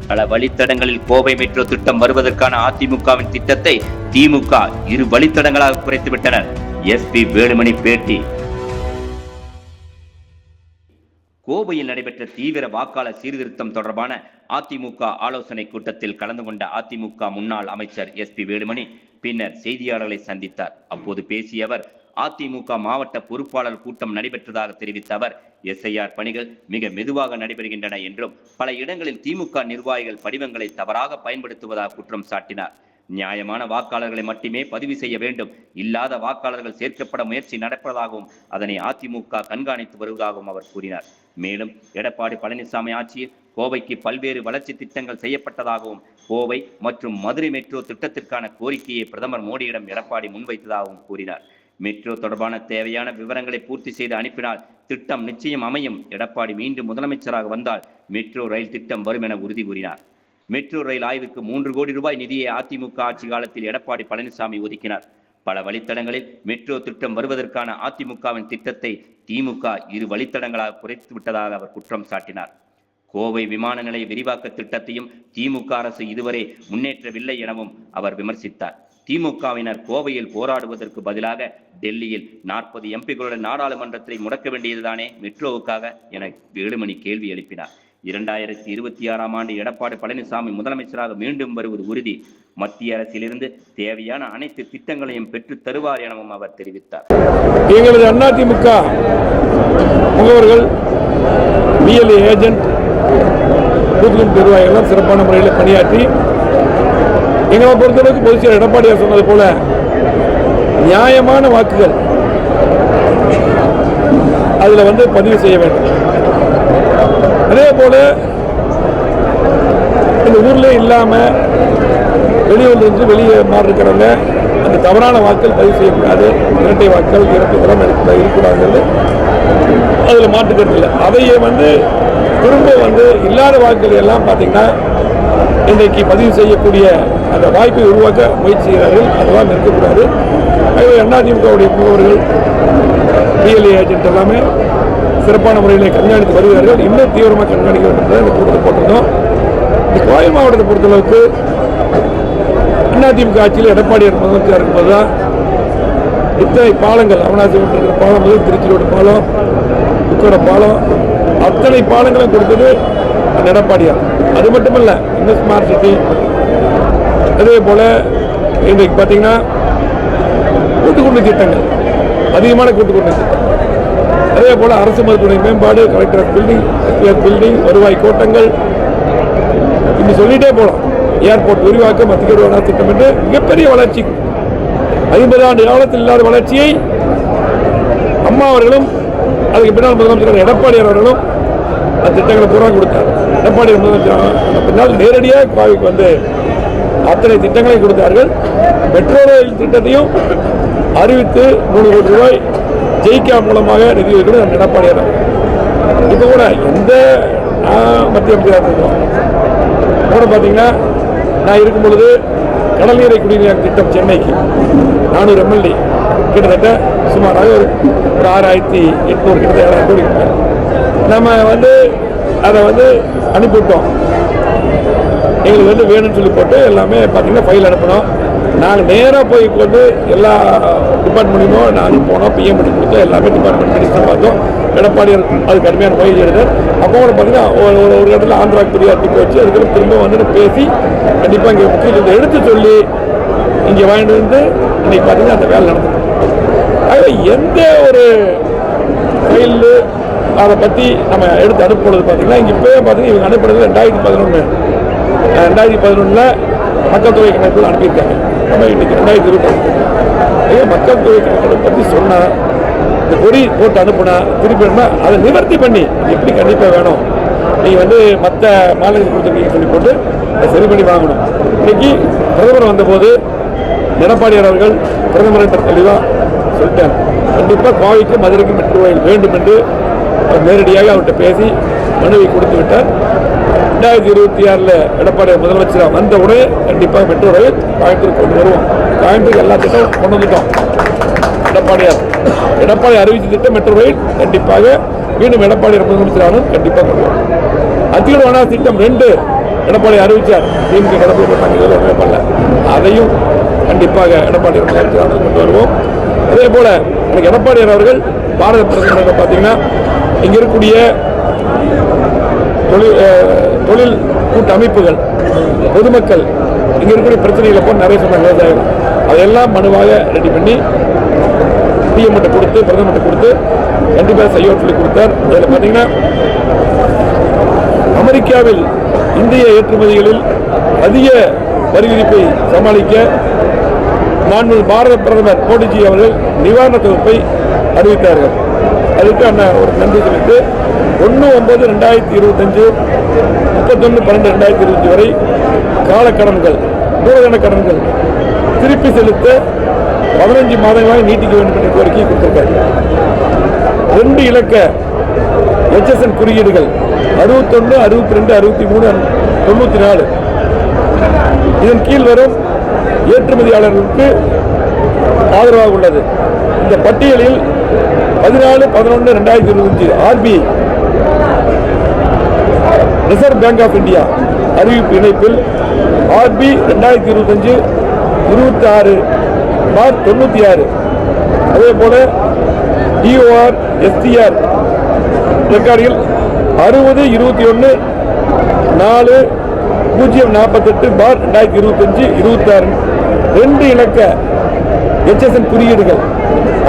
பல வழித்தடங்களில் கோவை மெட்ரோ திட்டம் வருவதற்கான அதிமுகவின் திட்டத்தை திமுக 2 வழித்தடங்களாக குறைத்துவிட்டனர். எஸ்பி வேலுமணி பேட்டி. கோவையில் நடைபெற்ற தீவிர வாக்காளர் சீர்திருத்தம் தொடர்பான அதிமுக ஆலோசனை கூட்டத்தில் கலந்து கொண்ட அதிமுக முன்னாள் அமைச்சர் எஸ்பி வேலுமணி பின்னர் செய்தியாளர்களை சந்தித்தார். அப்போது பேசிய அவர், அதிமுக மாவட்ட பொறுப்பாளர் கூட்டம் நடைபெற்றதாக தெரிவித்த அவர், எஸ்ஐஆர் பணிகள் மிக மெதுவாக நடைபெறுகின்றன என்றும் பல இடங்களில் திமுக நிர்வாகிகள் படிவங்களை தவறாக பயன்படுத்துவதாக குற்றம் சாட்டினார். நியாயமான வாக்காளர்களை மட்டுமே பதிவு செய்ய வேண்டும், இல்லாத வாக்காளர்கள் சேர்க்கப்பட முயற்சி நடப்பதாகவும் அதனை அதிமுக கண்காணித்து வருவதாகவும் அவர் கூறினார். மேலும் எடப்பாடி பழனிசாமி ஆட்சியில் கோவைக்கு பல்வேறு வளர்ச்சி திட்டங்கள் செய்யப்பட்டதாகவும் கோவை மற்றும் மதுரை மெட்ரோ திட்டத்திற்கான கோரிக்கையை பிரதமர் மோடியிடம் எடப்பாடி முன்வைத்ததாகவும் கூறினார். மெட்ரோ தொடர்பான தேவையான விவரங்களை பூர்த்தி செய்து அனுப்பினால் திட்டம் நிச்சயம் அமையும். எடப்பாடி மீண்டும் முதலமைச்சராக வந்தால் மெட்ரோ ரயில் திட்டம் வரும் என உறுதி கூறினார். மெட்ரோ ரயில் ஆய்வுக்கு 3 கோடி ரூபாய் நிதியை அதிமுக ஆட்சி காலத்தில் எடப்பாடி பழனிசாமி ஒதுக்கினார். பல வழித்தடங்களில் மெட்ரோ திட்டம் வருவதற்கான அதிமுகவின் திட்டத்தை திமுக 2 வழித்தடங்களாக குறைத்து விட்டதாக அவர் குற்றம் சாட்டினார். கோவை விமான நிலைய விரிவாக்க திட்டத்தையும் திமுக அரசு இதுவரை முன்னேற்றவில்லை எனவும் அவர் விமர்சித்தார். திமுகவினர் கோவையில் போராடுவதற்கு பதிலாக டெல்லியில் 40 எம்பிகளுடன் நாடாளுமன்றத்தை முடக்க வேண்டியதுதானே மெட்ரோவுக்காக என வேலுமணி கேள்வி எழுப்பினார். 2026ஆம் ஆண்டு எடப்பாடி பழனிசாமி முதலமைச்சராக மீண்டும் வருவது உறுதி. மத்திய அரசிலிருந்து தேவையான அனைத்து திட்டங்களையும் பெற்று தருவார் எனவும் அவர் தெரிவித்தார். எங்களது அதிமுக முகவர்கள், பிஎல்ஏ ஏஜென்ட், பூத் நிர்வாகிகள் சிறப்பான முறையில் பணியாற்றி எங்களை பொறுத்தளவுக்கு பொதுச்செயலர் எடப்பாடியார் சொன்னது போல நியாயமான வாக்குகள் அதுல பதிவு செய்ய வேண்டும். அதே போல இந்த ஊர்ல இல்லாம வெளியூர்ல வெளியே மாறி இருக்கிறவங்க அந்த தவறான வாக்குகள் பதிவு செய்யக்கூடாது. இரட்டை வாக்குகள் 2 தரம் இருக்கக்கூடாது. அதுல மாற்றுக்கிறது இல்லை. அதையே திரும்ப இல்லாத வாக்குகள் எல்லாம் பார்த்தீங்கன்னா இன்றைக்கு பதிவு செய்யக்கூடிய அந்த வாய்ப்பை உருவாக்க முயற்சி செய்கிறார்கள். அதெல்லாம் இருக்கக்கூடாது. ஆகவே அதிமுகவுடைய முகவர்கள், பிஎல்ஏ ஏஜென்ட் எல்லாமே சிறப்பான முறையில் கண்காணித்து வருகிறார்கள். இன்னும் தீவிரமாக கண்காணிக்க வேண்டும் இந்த கூட்டத்தை போட்டிருந்தோம். இந்த கோவை மாவட்டத்தை பொறுத்தளவுக்கு அதிமுக ஆட்சியில் எடப்பாடியார் முதலமைச்சராக இருக்கும்போது தான் இத்தனை பாலங்கள், அவனாசிபுரம் இருக்கிற பாலம், திருச்சியோட பாலம், புக்கோட பாலம், அத்தனை பாலங்களும் கொடுத்தது அந்த எடப்பாடியார். அது மட்டுமல்ல, இந்த ஸ்மார்ட் சிட்டி, அதே போல இன்றைக்கு பார்த்தீங்கன்னா கூட்டுக்குடி திட்டங்கள், அதிகமான கூட்டுக்குடி திட்டம், அதே போல அரசு மருத்துவமனை மேம்பாடு, கலெக்டர் பில்டிங், வருவாய் கோட்டங்கள், இப்படி சொல்லிட்டே போகலாம். ஏர்போர்ட் விரிவாக்கம், மத்திய வருவாய் திட்டம் என்று மிகப்பெரிய வளர்ச்சி, 50 ஆண்டு காலத்தில் இல்லாத வளர்ச்சியை அம்மா அவர்களும் அதுக்கு பின்னால் முதலமைச்சர் எடப்பாடியார் அவர்களும் அந்த திட்டங்களை பூரா கொடுத்தார். எடப்பாடி முதலமைச்சர் பின்னால் நேரடியாக கோவைக்கு அத்தனை திட்டங்களை கொடுத்தார்கள். மெட்ரோ ரயில் திட்டத்தையும் அறிவித்து 3 கோடி ரூபாய் ஜெயிக்கா மூலமாக நிதி வைக்கிறது எடப்பாடியார். இப்போ கூட எந்த மத்திய அமைச்சராக இருக்கோம் கூட பார்த்தீங்கன்னா, நான் இருக்கும் பொழுது கடல் நீரை குடிநீர் திட்டம் சென்னைக்கு 400 MLD கிட்டத்தட்ட சுமாராக ஒரு 6800 கிட்டத்தட்ட 7000 கோடி நம்ம அதை அனுப்பிவிட்டோம். எங்களுக்கு வேணும்னு சொல்லி போட்டு எல்லாமே பார்த்தீங்கன்னா ஃபைல் அனுப்பினோம். நாங்கள் நேராக போய் எல்லா டிபார்ட்மெண்ட்லையும் நாங்கள் போனோம். பிஎம் பண்ணி கொடுத்தோம். எல்லாமே டிபார்ட்மெண்ட் மினிஸ்டர் பார்த்தோம். எடப்பாடியார் அது கடுமையான முயற்சி எடுத்தார். அப்போ கூட பார்த்தீங்கன்னா ஒரு இடத்துல ஆந்திராவுக்கு பெரிய வச்சு அதுக்கு திரும்ப பேசி கண்டிப்பாக இங்கே முக்கியத்துவத்தை எடுத்து சொல்லி இங்கே வாங்கிட்டு இன்னைக்கு பார்த்தீங்கன்னா அந்த வேலை நடந்தது. ஆகவே எந்த ஒரு ஃபைல் அதை பற்றி நம்ம எடுத்து அனுப்புறது பார்த்தீங்கன்னா, இங்கே இப்போவே பார்த்தீங்கன்னா இவங்க அனுப்புறது 2011 மக்கள் தொகை கணக்குகள் அனுப்பியிருக்காங்க. நம்ம இன்னைக்கு 2020 மக்கள் தொகை கணக்கெடுப்பை பற்றி சொன்னால், இந்த கொடி போட்டு அனுப்புனா திருப்பி அதை நிவர்த்தி பண்ணி எப்படி கண்டிப்பாக வேணும், நீங்கள் மற்ற மாநிலத்துக்கு கொடுத்துருக்கீங்கன்னு சொல்லி போட்டு அதை சரி பண்ணி வாங்கணும். இன்னைக்கு பிரதமர் வந்தபோது எடப்பாடியார் அவர்கள் பிரதமர் என்ற தெளிவாக சொல்லிட்டார். கண்டிப்பாக கோவைக்கு மதுரைக்கு மெட்ரோ ரயில் வேண்டும் என்று நேரடியாக அவர்கிட்ட பேசி மனுவை கொடுத்து விட்டார். 2026 எடப்பாடியார் முதலமைச்சராக வந்த உடனே கண்டிப்பாக மெட்ரோ ரயில் கோயம்புத்தூர் கொண்டு வருவோம். கோயம்புத்தூர் எல்லா திட்டம் கொண்டு வந்துட்டோம். எடப்பாடி அறிவித்த திட்டம் மெட்ரோ ரயில் கண்டிப்பாக மீண்டும் எடப்பாடியார் முதலமைச்சராக கண்டிப்பாக கொண்டு வரும். அதிக திட்டம் 2 எடப்பாடி அறிவிச்சார். திமுக கடந்து பண்ணல, அதையும் கண்டிப்பாக எடப்பாடி கொண்டு வருவோம். அதே போல எடப்பாடியார் அவர்கள் பாரத பிரதமர் பார்த்தீங்கன்னா இங்க இருக்கக்கூடிய தொழில் கூட்ட அமைப்புகள், பொதுமக்கள் இங்க இருக்கக்கூடிய பிரச்சனைகளை போல நிறைய சொன்னாங்க. விவசாயம் அதையெல்லாம் மனுவாக ரெடி பண்ணி பிஎம் கொடுத்து பிரதமர் கொடுத்து கண்டிப்பாக செய்ய சொல்லி கொடுத்தார். அதில் பார்த்தீங்கன்னா அமெரிக்காவில் இந்திய ஏற்றுமதிகளில் அதிக வரி விதிப்பை சமாளிக்க மாண்பு பாரத பிரதமர் மோடிஜி அவர்கள் நிவாரண தொகுப்பை அறிவித்தார்கள். அதுக்கு ஒரு நன்றி தெரிவித்து 1/9/2025 31/12/2025 வரை காலக்கடன்கள், மூலதன கடன்கள் திருப்பி செலுத்த 15 மாதங்களாக நீட்டிக்க வேண்டும் என்ற கோரிக்கையை கொடுத்திருக்காரு. 2 இலக்க HSN குறியீடுகள் 61, 62, 63, 94 இதன் கீழ் வரும் ஏற்றுமதியாளர்களுக்கு ஆதரவாக உள்ளது. இந்த பட்டியலில் 14/11/2025 RBI Reserve Bank of India அறிவிப்பு இணைப்பில் RBI 2025-26/96 அதே போல DOR STR ரெக்கார்டில் 60/21/4/048/2025-26 2 இலக்க HSN குறியீடுகள்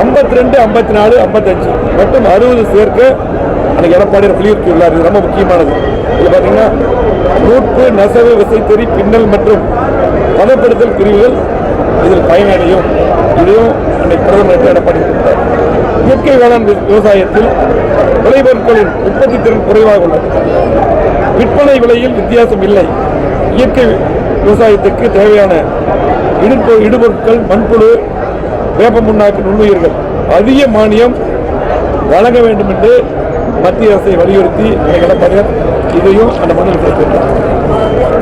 52, 54, 55 மற்றும் 60 சேர்க்க எடப்பாடியார் வலியுறுத்தியுள்ளார். இது ரொம்ப முக்கியமானது. இது பார்த்தீங்கன்னா நூற்பு, நெசவு, விசைத்தறி, பின்னல் மற்றும் பதப்படுத்தல் பிரிவுகள் இதில் பயனடையும். இதையும் பிரதமர் எடப்பாடி கொடுத்தார். இயற்கை வேளாண் விவசாயத்தில் விளைபொருட்களின் உற்பத்தி திறன் குறைவாக உள்ளது. விற்பனை விலையில் வித்தியாசம் இல்லை. இயற்கை விவசாயத்துக்கு தேவையான இடுபொருட்கள், மண்புழு, வேப்ப முன்னாக்கு நுண்ணுயிர்கள் அதிக மானியம் வழங்க வேண்டும் என்று மத்திய அரசை வலியுறுத்தி எடப்பாடியார் இதையும் அந்த மண்ணில் சேர்த்திருக்கிறார்.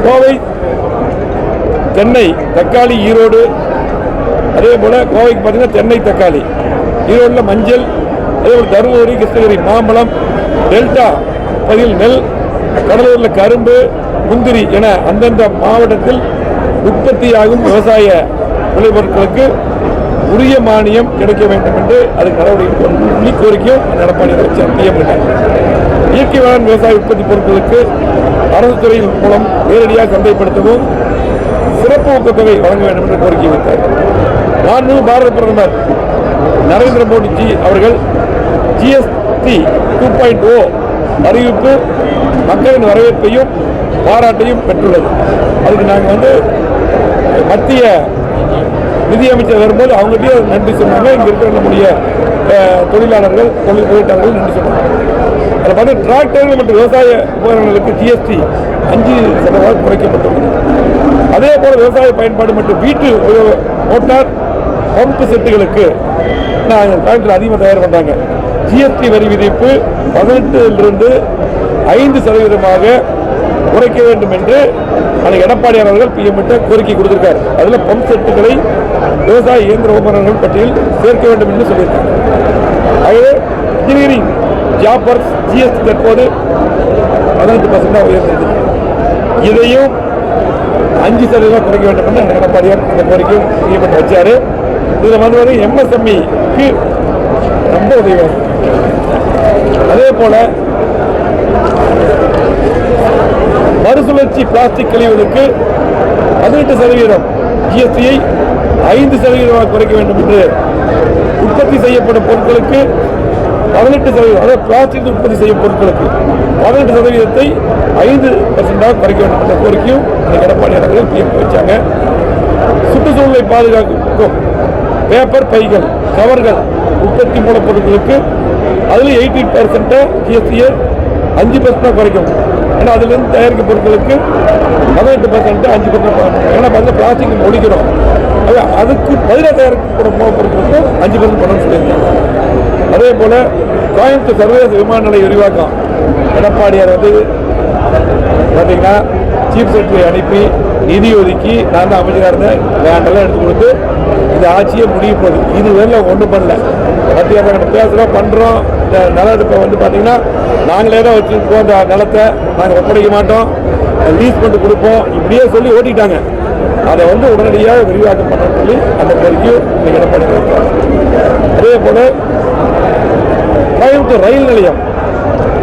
கோவை, தென்னை, தக்காளி, ஈரோடு அதே போல கோவைக்கு பார்த்தீங்கன்னா தென்னை, தக்காளி, ஈரோடுல மஞ்சள், அதே போல தருமபுரி, கிருஷ்ணகிரி மாம்பழம், டெல்டா பகுதியில் நெல், கடலூர்ல கரும்பு, முந்திரி என அந்தந்த மாவட்டத்தில் உற்பத்தியாகும் விவசாய விளைபொருட்களுக்கு உரிய மானியம் கிடைக்க வேண்டும் என்று அதுக்கு நடவடிக்கை கோரிக்கையும் எடப்பாடி செய்யப்பட்டார். இயற்கை வேளாண் விவசாய உற்பத்தி பொருட்களுக்கு அரசு துறையின் மூலம் நேரடியாக சந்தைப்படுத்தவும் சிறப்பு ஊக்கத்தொகை வழங்க வேண்டும் என்று கோரிக்கை வைத்தார். மாண்பு பாரத பிரதமர் நரேந்திர மோடிஜி அவர்கள் GST 2.0 அறிவிப்பு மக்களின் வரவேற்பையும் பாராட்டையும் பெற்றுள்ளது. அதுக்கு நாங்கள் மத்திய நிதியமைச்சர் வரும்போது அவங்ககிட்டயே நன்றி சொன்னாங்க. இங்க இருக்கிற நம்முடைய தொழிலாளர்கள், தொழிற்சாலைகள் நன்றி சொன்னாங்க. அதில் பார்த்து டிராக்டர்கள் மற்றும் விவசாய உபகரணங்களுக்கு GST 5% குறைக்கப்பட்டுள்ளது. அதே போல விவசாய பயன்பாடு மற்றும் வீட்டு மோட்டார் பம்பு செட்டுகளுக்கு டிராக்டர் அதிகமாக தயார் பண்றாங்க. GST வரி விதிப்பு 18% 5% குறைக்க வேண்டும் என்று எடப்பாடியார் அவர்கள் PM கோரிக்கை கொடுத்திருக்காரு. அதுல பம்ப் செட்டுகளை விவசாய இயந்திர உபகரணங்கள் பட்டியலில் சேர்க்க வேண்டும் என்று சொல்லியிருக்காங்க. ஆகவே இன்ஜினியரிங் ஜாப்பர்ஸ் GST தற்போது 18% உயர்ந்தது. இதையும் 5% குறைக்க வேண்டும் என்று எடப்பாடியார் இந்த கோரிக்கையும் PM வச்சாரு. இதுல MSMEக்கு ரொம்ப உதவியாக. அதே போல மறுசுழற்சி பிளாஸ்டிக் கழிவுகளுக்கு 18% GST-யை 5% குறைக்க வேண்டும் என்று உற்பத்தி செய்யப்படும் பொருட்களுக்கு 18%, அதாவது பிளாஸ்டிக் உற்பத்தி செய்யும் பொருட்களுக்கு 18%-ஐ 5% குறைக்க வேண்டும் என்ற கோரிக்கையும் எடப்பாடியார் அவர்கள் PM வச்சாங்க. சுற்றுச்சூழலை பாதுகாக்கும் பேப்பர் பைகள், கவர்கள் உற்பத்தி மூலப்பொருட்களுக்கு அதில் 18% GST-யை 5% குறைக்கும். ஏன்னா அதிலிருந்து தயாரிக்கும் பொருட்களுக்கு 18% 5%. ஏன்னா பிளாஸ்டிக் ஒழிக்கிறோம், அதுக்கு பதிலாக தயாரிக்கப்படும் பொருட்களுக்கு 5% பணம் சொல்லியிருக்காங்க. அதே போல கோயம்புத்தூர் சர்வதேச விமான நிலைய விரிவாக்கம் எடப்பாடியார் பார்த்தீங்கன்னா சீஃப் செக்ரட்டரி அனுப்பி நிதி ஒதுக்கி நான் தான் அமைச்சராக இருந்தேன், வேண்டெல்லாம் எடுத்து கொடுத்து இந்த ஆட்சியே முடிய போகுது. இது வேலை ஒன்றும் பண்ணல. மத்திய அரசாங்கம் பேசுகிறோம், பண்ணுறோம். இந்த நிலத்தை பார்த்தீங்கன்னா நாங்களே தான் வச்சுருக்கோம். இந்த நிலத்தை நாங்கள் ஒப்படைக்க மாட்டோம். லீஸ் பண்ணி கொடுப்போம் இப்படியே சொல்லி ஓட்டிட்டாங்க. அதை வந்து உடனடியாக விரிவாக்கம் பண்ண சொல்லி அந்த கோரிக்கையும் இன்னைக்கு எடப்பாடி வைத்தார். அதே போல கோயம்புத்தூர் ரயில் நிலையம்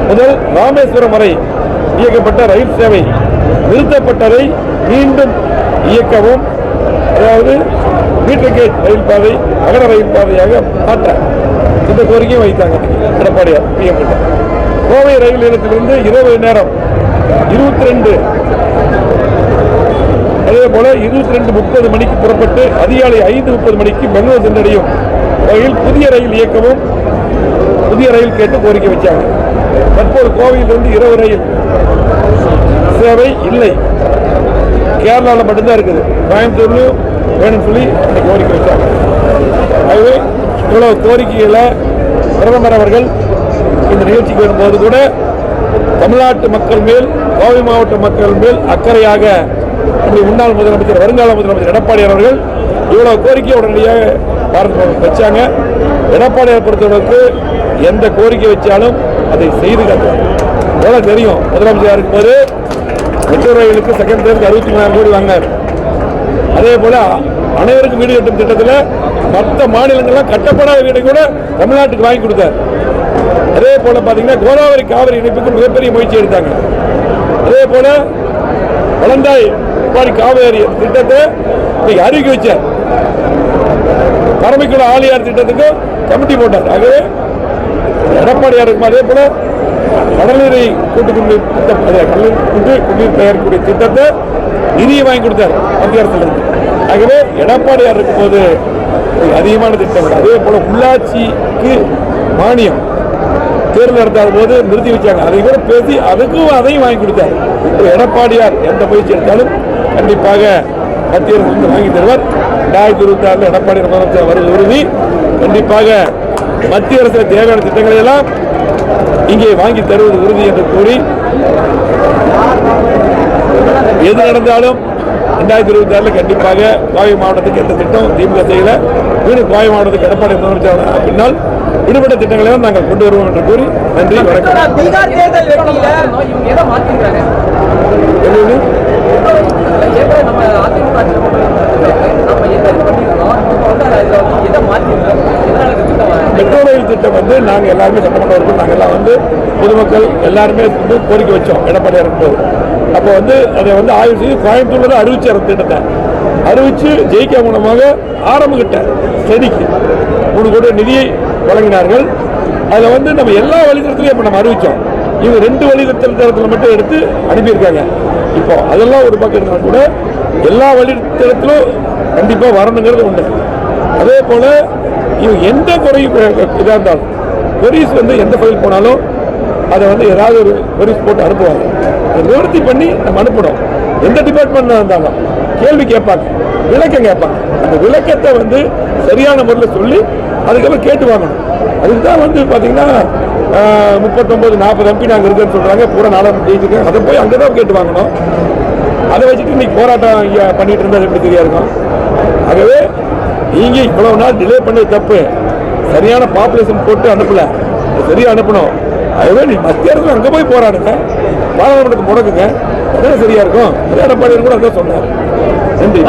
முதல் ராமேஸ்வரம் வரை இயக்கப்பட்ட ரயில் சேவை நிறுத்தப்பட்டதை மீண்டும் இயக்கவும், அதாவது மீட்டர் கேஜ் ரயில் பாதை அகர ரயில் பாதையாக மாற்ற இந்த கோரிக்கையும் வைத்தாங்க எடப்பாடியார் பிஎம். கோவை ரயில் நிலையத்திலிருந்து இரவு நேரம் 22 அதே போல 22:30 மணிக்கு புறப்பட்டு அதிகாலை 5:30 மணிக்கு பெங்களூர் சென்றடையும் வகையில் புதிய ரயில் இயக்கவும் புதிய ரயில் கேட்டு கோரிக்கை வச்சாங்க. தற்போது கோவையிலிருந்து இரவு ரயில் சேவை இல்லை, கேரளாவில் மட்டும்தான் இருக்குது. கோயம்புத்தூர்லையும் வேணும்னு சொல்லி கோரிக்கை வச்சாங்க. ஆகவே இவ்வளவு கோரிக்கைகளை பிரதமர் அவர்கள் இந்த நிகழ்ச்சிக்கு வரும்போது கூட தமிழ்நாட்டு மக்கள் மேல், கோவை மாவட்ட மக்கள் மேல் அக்கறையாக முன்னாள் முதலமைச்சர், வருங்கால முதலமைச்சர் எடப்பாடியார் அவர்கள் இவ்வளவு கோரிக்கை உடனடியாக பாரத வச்சாங்க. எடப்பாடியார் பொறுத்தவரைக்கு எந்த கோரிக்கை வச்சாலும் அதை செய்து காட்டுவாங்க. தெரியும், முதலமைச்சர் இருக்கும்போது மெட்ரோ ரயிலுக்கு செகண்ட் டேருக்கு 63,000 கோடி வாங்கினார். அதே போல அனைவருக்கும் வீடு கட்டும் திட்டத்தில் மற்ற மாநிலங்கள்லாம் கட்டப்படாத வீடை கூட தமிழ்நாட்டுக்கு வாங்கி கொடுத்தார். அதே போல பாத்தீங்கன்னா கோதாவரி காவிரி இணைப்புக்கு மிகப்பெரிய முயற்சி எடுத்தாங்க. அதே போல வளந்தாய் காவேரி திட்டத்தை அறிவிக்க வச்சார். பரமிக்குள ஆலியார் திட்டத்துக்கு கமிட்டி போட்டார். ஆகவே எடப்பாடியார் இருக்கும். அதே போல கடல்நீரை கூட்டுக்குடிநீர் திட்டம், குடிநீர் தயாரிக்கக்கூடிய திட்டத்தை நிதியை வாங்கி கொடுத்தார் மத்திய அரசு. ஆகவே எடப்பாடியார் இருக்கும் போது அதிகமான திட்டங்கள். அதே போல உள்ளாட்சிக்கு மானியம் தேர்தல் நடத்தாத போது நிறுத்தி வச்சாங்க. அதை கூட பேசி அதுக்கும் அதையும் வாங்கி கொடுத்தார். எடப்பாடியார் எந்த முயற்சி எடுத்தாலும் கண்டிப்பாக மத்திய அரசு வாங்கி தருவார். 2026 எடப்பாடி முதலமைச்சர் வருவது உறுதி. கண்டிப்பாக மத்திய அரசு தேவையான திட்டங்களை எல்லாம் இங்கே வாங்கி தருவது உறுதி என்று கூறி, எது நடந்தாலும் 2026 கண்டிப்பாக கோவை மாவட்டத்துக்கு எந்த திட்டம் திமுக செய்யல, மீண்டும் கோவை மாவட்டத்துக்கு எடப்பாடி முதலமைச்சர் பின்னால் விடுபட்ட திட்டங்களை நாங்கள் கொண்டு வருவோம் என்று கூறி நன்றி, வணக்கம். பீகார் தேர்தல் வெற்றியில இவங்க எதை மாத்திருக்காங்க? மெட்ரோ ரயில் திட்டம் வந்து நாங்கள் எல்லாருமே சட்டமன்ற உறுப்பினர் நாங்கள் எல்லாம் வந்து பொதுமக்கள் எல்லாருமே கோரிக்கை வச்சோம் எடப்பாடியார் இருக்கும்போது. அப்போ வந்து அதை வந்து ஆய்வு செய்து கோயம்புத்தூர்ல தான் அறிவிச்சார். திட்டத்தை அறிவிச்சு ஜெயிக்க மூலமாக ஆரம்பகிட்ட செடிக்கு 3 கோடி நிதியை வழங்கினார்கள். அதில் வந்து நம்ம எல்லா வழித்தடத்திலையும் இப்போ நம்ம அறிவிச்சோம். இவங்க 2 வழித்தடத்தில் மட்டும் எடுத்து அனுப்பியிருக்காங்க. இப்போ அதெல்லாம் ஒரு பக்கம் இருந்தால் கூட எல்லா வழித்தடத்திலும் கண்டிப்பாக வரணுங்கிறது உண்டு. அதே போல இவங்க எந்த குறையும் இதாக இருந்தாலும் கொரிஸ் வந்து எந்த ஃபைல் போனாலும் அதை வந்து ஏதாவது ஒரு கொரிஸ் போட்டு அனுப்புவாங்க. அதை நிவர்த்தி பண்ணி நம்ம அனுப்பணும். எந்த டிபார்ட்மெண்ட் இருந்தாலும் கேள்வி கேட்பாங்க, விளக்கம் கேட்பாங்க. அந்த விளக்கத்தை வந்து சரியான முறையில் சொல்லி அதுக்கப்புறம் கேட்டு வாங்கணும். அதுக்கு தான் வந்து பார்த்தீங்கன்னா 39-40 MP நாங்கள் இருக்குன்னு சொல்கிறாங்க. பூரா நாளாக ஜெயிச்சிருக்கேன். அதை போய் அங்கே தான் கேட்டு வாங்கணும். அதை வச்சுட்டு இன்னைக்கு போராட்டம் இங்கே பண்ணிட்டு இருந்தால் எப்படி தெரியா இருக்கும். ஆகவே நீங்கள் இவ்வளவு நாள் டிலே பண்ணது தப்பு. சரியான பாப்புலேஷன் போட்டு அனுப்பல, சரியாக அனுப்பணும். ஆகவே நீ மத்திய அரசு அங்கே போய் போராடுங்க, பாராளுமன்றத்துக்கு முடக்குங்க, அதான் சரியா இருக்கும். எடப்பாடியார் கூட அதான் சொன்னார். நன்றி.